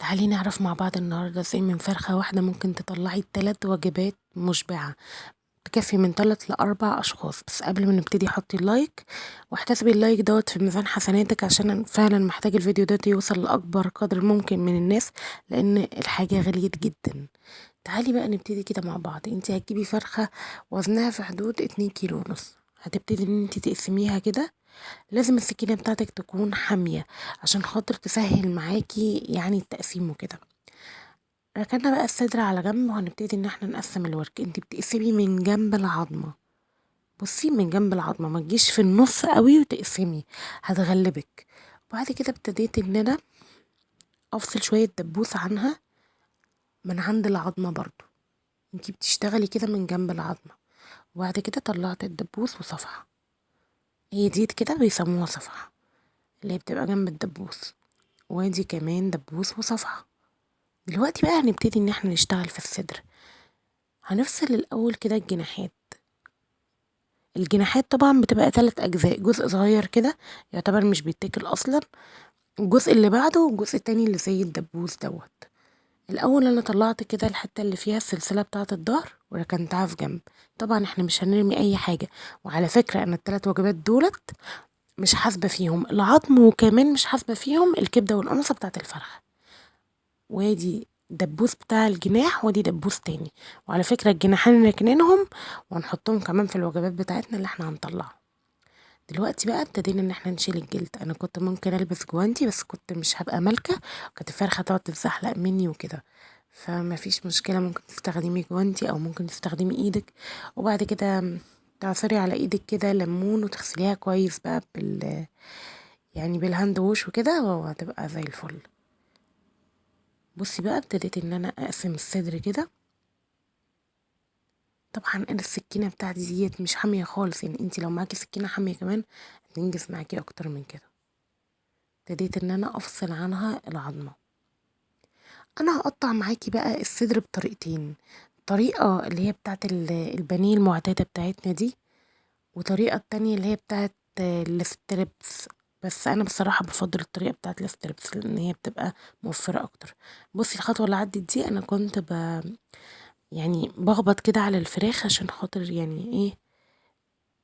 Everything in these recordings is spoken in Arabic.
تعالي نعرف مع بعض النهاردة ازاي من فرخة واحدة ممكن تطلعي 3 وجبات مشبعة تكفي من 3 ل4 أشخاص. بس قبل ما نبتدي حطي اللايك واحتسبي اللايك في ميزان حسناتك، عشان فعلا محتاج الفيديو يوصل لأكبر قدر ممكن من الناس، لأن الحاجة غليت جدا. تعالي بقى نبتدي كده مع بعض. انتي هتجيبي فرخة وزنها في حدود 2 كيلو ونص، هتبتدي ان انتي تقسميها كده. لازم السكينة بتاعتك تكون حامية عشان خاطر تسهل معاكي يعني التقسيم وكده. ركننا بقى الصدر على جنب، وهنبتدي ان احنا نقسم الورك. انتي بتقسمي من جنب العظمة، بصي من جنب العظمة، ما تجيش في النص قوي وتقسمي، هتغلبك. وبعد كده ابتديت ان انا افصل شوية دبوس عنها من عند العظمة برضو. انتي بتشتغلي كده من جنب العظمة، وبعد كده طلعت الدبوس وصفحة. هي دي كده بيسموها صفحة، اللي هي بتبقى جنب الدبوس، وادي كمان دبوس وصفحة. دلوقتي بقى هنبتدي ان احنا نشتغل في الصدر. هنفصل الاول كده الجناحات. الجناحات طبعا بتبقى 3 اجزاء، جزء صغير كده يعتبر مش بيتاكل اصلا، الجزء اللي بعده والجزء التاني اللي زي الدبوس الاول انا طلعت كده الحته اللي فيها السلسله بتاعه الظهر وركنتها في جنب. طبعا احنا مش هنرمي اي حاجه، وعلى فكره انا ال3 وجبات مش حاسبه فيهم العظم، وكمان مش حاسبه فيهم الكبده والقنصه بتاعه الفرخه. وادي دبوس بتاع الجناح، ودي دبوس تاني. وعلى فكرة الجناحين راكنينهم، وهنحطهم كمان في الوجبات بتاعتنا اللي احنا هنطلعها. دلوقتي بقى ابتدينا ان احنا نشيل الجلد. انا كنت ممكن البس جوانتي، بس كنت مش هبقى مالكة، كانت الفرخة تقعد تتزحلق مني وكده، فما فيش مشكلة، ممكن تستخدمي جوانتي او ممكن تستخدمي ايدك. وبعد كده تعصري على ايدك كده ليمون وتغسليها كويس بقى يعني بالهاند ووش وكده، وهتبقى زي الفل. بصي بقى ابتديت ان انا اقسم الصدر كده. طبعا انا السكينه بتاعتي ديت مش حاميه خالص، يعني انتي لو معاكي سكينه حاميه كمان هتنجز معاكي اكتر من كده. ابتديت ان انا افصل عنها العظمه. انا هقطع معاكي بقى الصدر بطريقتين، طريقه اللي هي بتاعت البانيه المعتاده بتاعتنا دي، وطريقه التانية اللي هي بتاعت الستريبس. بس انا بصراحه بفضل الطريقه بتاعت الستريبس لان هي بتبقى موفره اكتر. بصي الخطوه اللي عدت دي انا كنت يعني بخبط كده على الفراخ عشان خاطر يعني ايه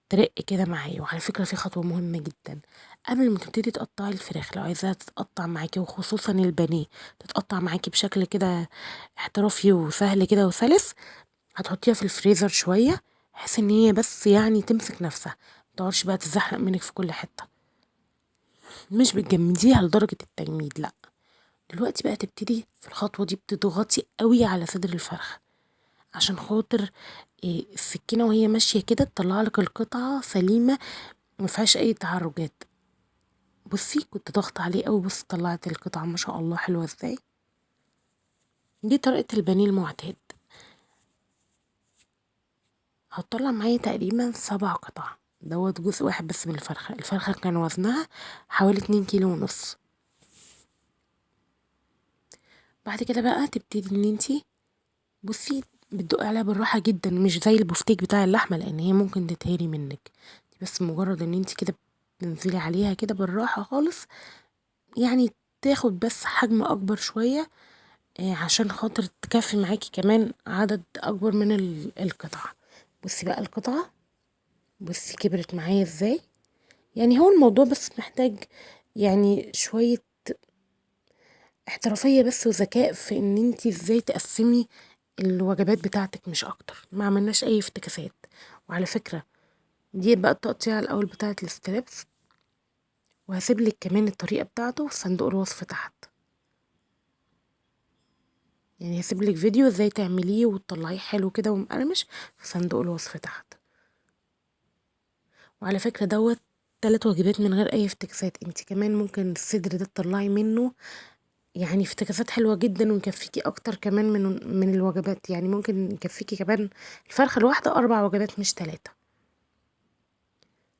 ترق كده معايا. وعلى فكرة في خطوة مهمة جدا قبل ما تبتدي تقطعي الفراخ، لو عايزاها تتقطع معاكي وخصوصا البانيه تتقطع معاكي بشكل كده احترافي وسهل كده وسلس، هتحطيها في الفريزر شوية بحيث ان هي بس يعني تمسك نفسها، متقعدش بقى تزحلق منك في كل حتة. مش بتجمديها لدرجة التجميد، لا. دلوقتي بقى تبتدي في الخطوة دي بتضغطي قوي على صدر الفرخة عشان خاطر السكينة وهي ماشية كده تطلع لك القطعة سليمة مفيهاش اي تعرجات. بصي كنت ضغط عليه قوي، بص طلعت القطعة ما شاء الله حلوة ازاي. دي طريقة البانيه المعتاد. هتطلع معايا تقريبا 7 قطع، جزء واحد بس من الفرخة كان وزنها حوالي 2 كيلو ونص. بعد كده بقى تبتدي ان انتي بصي بتدقي عليها بالراحة جدا، مش زي البفتيك بتاع اللحمة لان هي ممكن تتهري منك. بس مجرد ان انتي كده بتنزلي عليها كده بالراحة خالص، يعني تاخد بس حجم اكبر شوية، عشان خاطر تكفي معاكي كمان عدد اكبر من القطع. بصي بقى القطعة، بصي كبرت معايا ازاي. يعني هو الموضوع بس محتاج يعني شوية احترافية بس وذكاء في ان انتي ازاي تقسمي الوجبات بتاعتك، مش اكتر. ما عملناش اي افتكاسات. وعلى فكرة دي بقى التقطيع الاول بتاعت الستريبس، وهسيبلك كمان الطريقة بتاعته في صندوق الوصف تحت. يعني هسيبلك فيديو ازاي تعمليه وتطلعيه حلو كده ومقرمش في صندوق الوصف تحت. وعلى فكرة 3 وجبات من غير اي افتكاسات. انت كمان ممكن الصدر ده تطلعي منه يعني افتكاسات حلوة جدا، ويكفيكي اكتر كمان من الوجبات. يعني ممكن يكفيكي كمان الفرخة الواحدة 4 وجبات مش 3.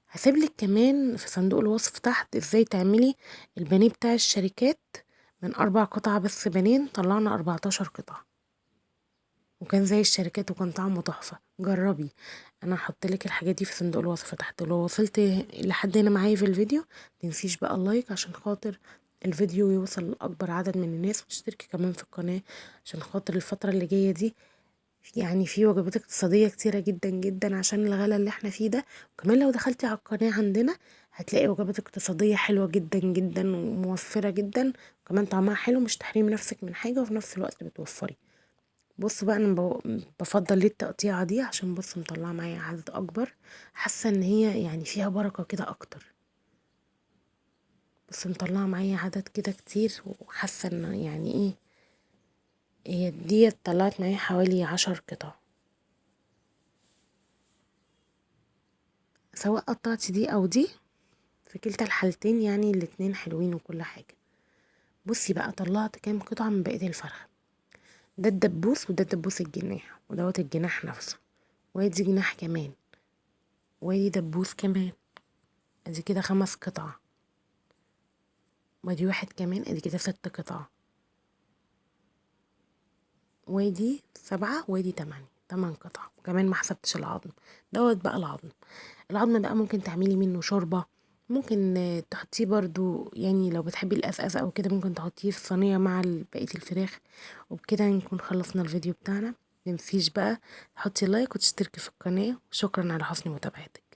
هسيبلك كمان في صندوق الوصف تحت ازاي تعملي البانيه بتاع الشركات من 4 قطع بس بانيه طلعنا 14 قطعة، وكان زي الشركات وكان طعمه تحفة. جربي. انا هحط لك الحاجات دي في صندوق الوصف تحت. لو وصلت لحد هنا معايا في الفيديو متنسيش بقى اللايك عشان خاطر الفيديو يوصل لأكبر عدد من الناس، وتشتركي كمان في القناة عشان خاطر الفترة اللي جاية دي يعني في وجبات اقتصادية كتيرة جدا جدا عشان الغلا اللي احنا فيه ده. وكمان لو دخلتي على القناة عندنا هتلاقي وجبات اقتصادية حلوة جدا جدا وموفرة جدا، وكمان طعمها حلو، مش تحرمي نفسك من حاجة وفي نفس الوقت بتوفري. بص بقى انا بفضل ليه التقطيعة دي عشان بص مطلعة معايا عدد اكبر، حاسة ان هي يعني فيها بركة كده اكتر. بس مطلعة معايا عدد كده كتير، وحاسة ان يعني ايه، هي دي طلعت معايا حوالي 10 قطع. سواء قطعت دي او دي، في كلتا الحالتين يعني الاتنين حلوين وكل حاجة. بصي بقى طلعت كام قطعة من بقية الفرخة. ده الدبوس، وده الدبوس الجناح، ودوت الجناح نفسه، وادي جناح كمان، وادي دبوس كمان. ادي كده 5 قطع، وادي واحد كمان، ادي كده 6 قطع، وادي 7، وادي 8 قطع، وكمان ما حسبتش العظم. دوت بقى العظم بقى ممكن تعملي منه شوربة، ممكن تحطيه برضو، يعني لو بتحبي القزقزة او كده ممكن تحطيه في صينية مع بقية الفراخ. وبكده نكون خلصنا الفيديو بتاعنا. متنسيش بقى تحطي لايك وتشتركي في القناة، وشكرا على حسن متابعتك.